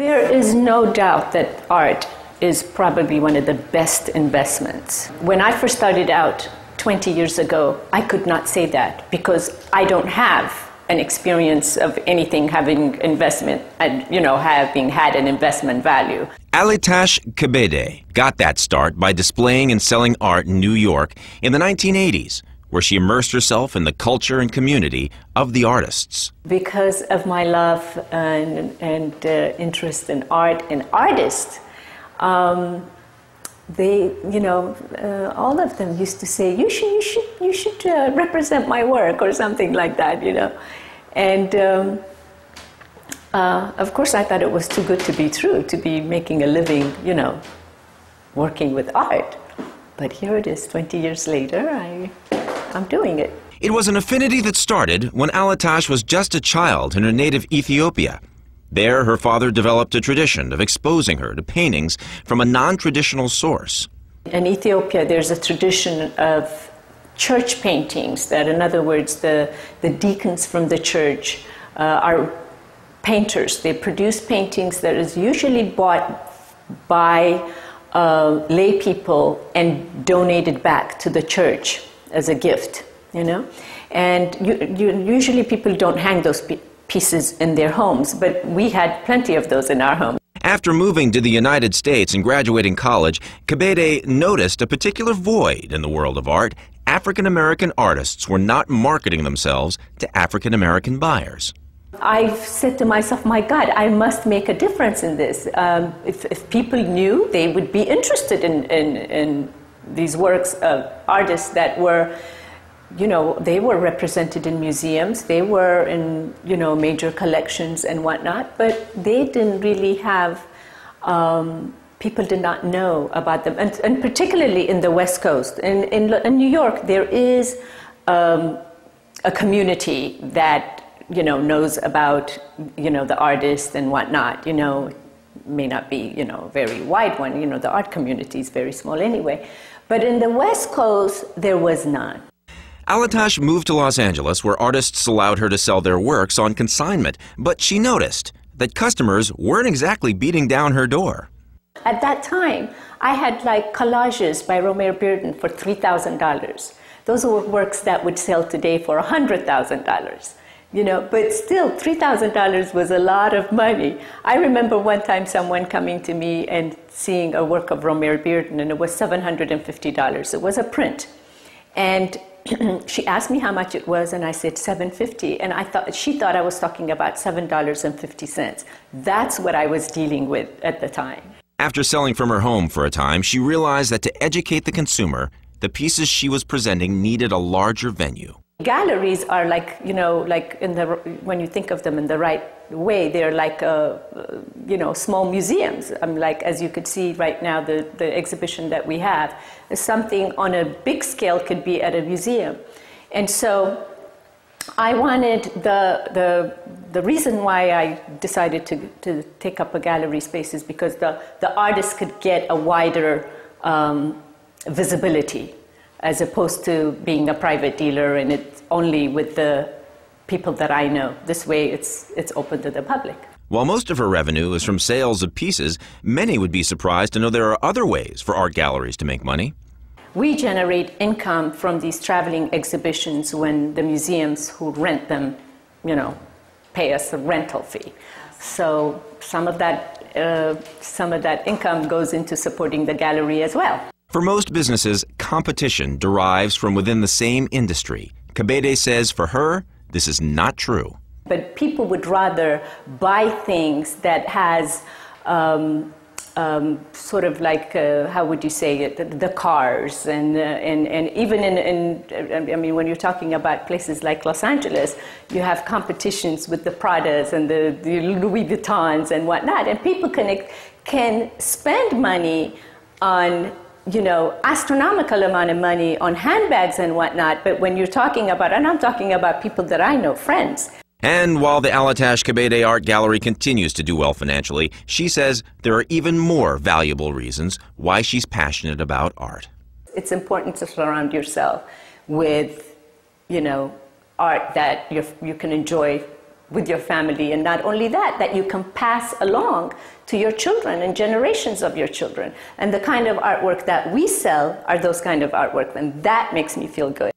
There is no doubt that art is probably one of the best investments. When I first started out 20 years ago, I could not say that because I don't have an experience of anything having investment and, having had an investment value. Alitash Kebede got that start by displaying and selling art in New York in the 1980s, where she immersed herself in the culture and community of the artists. Because of my love and interest in art and artists, they, all of them used to say, you should represent my work or something like that, And of course, I thought it was too good to be true, to be making a living, working with art. But here it is, 20 years later, I'm doing it. It was an affinity that started when Alitash was just a child in her native Ethiopia. There, her father developed a tradition of exposing her to paintings from a non-traditional source. In Ethiopia, there's a tradition of church paintings, that in other words, the deacons from the church are painters. They produce paintings that is usually bought by lay people and donated back to the church as a gift, And usually people don't hang those pieces in their homes, but we had plenty of those in our home. After moving to the United States and graduating college, Kebede noticed a particular void in the world of art. African-American artists were not marketing themselves to African-American buyers. I said to myself, my God, I must make a difference in this. If people knew, they would be interested in these works of artists that were, they were represented in museums, they were in, major collections and whatnot, but they didn't really have, people did not know about them, and particularly in the West Coast. In New York, there is a community that knows about, the artists and whatnot, may not be, a very wide one, the art community is very small anyway. But in the West Coast, there was none. Alitash moved to Los Angeles, where artists allowed her to sell their works on consignment, but she noticed that customers weren't exactly beating down her door. At that time, I had collages by Romare Bearden for $3,000. Those were works that would sell today for $100,000. But still, $3,000 was a lot of money. I remember one time someone coming to me and seeing a work of Romare Bearden, and it was $750. It was a print. And she asked me how much it was, and I said $750. And she thought I was talking about $7.50. That's what I was dealing with at the time. After selling from her home for a time, she realized that to educate the consumer, the pieces she was presenting needed a larger venue. Galleries are when you think of them in the right way, they're small museums. As you could see right now, the exhibition that we have is something on a big scale could be at a museum. And so I wanted the reason why I decided to take up a gallery space is because the artist could get a wider visibility, as opposed to being a private dealer and it's only with the people that I know. This way it's open to the public. While most of her revenue is from sales of pieces, many would be surprised to know there are other ways for art galleries to make money. We generate income from these traveling exhibitions when the museums who rent them, pay us a rental fee. So some of that income goes into supporting the gallery as well. For most businesses, competition derives from within the same industry. Kebede says for her, this is not true. But people would rather buy things that has sort of how would you say it, the cars and even when you're talking about places like Los Angeles, you have competitions with the Pradas and the Louis Vuittons and whatnot, and people can spend money on astronomical amount of money on handbags and whatnot, but when you're talking about, and I'm talking about people that I know, friends. And while the Alitash Kebede Art Gallery continues to do well financially, she says there are even more valuable reasons why she's passionate about art. It's important to surround yourself with, art that you can enjoy with your family, and not only that, that you can pass along to your children and generations of your children. And the kind of artwork that we sell are those kind of artwork, and that makes me feel good.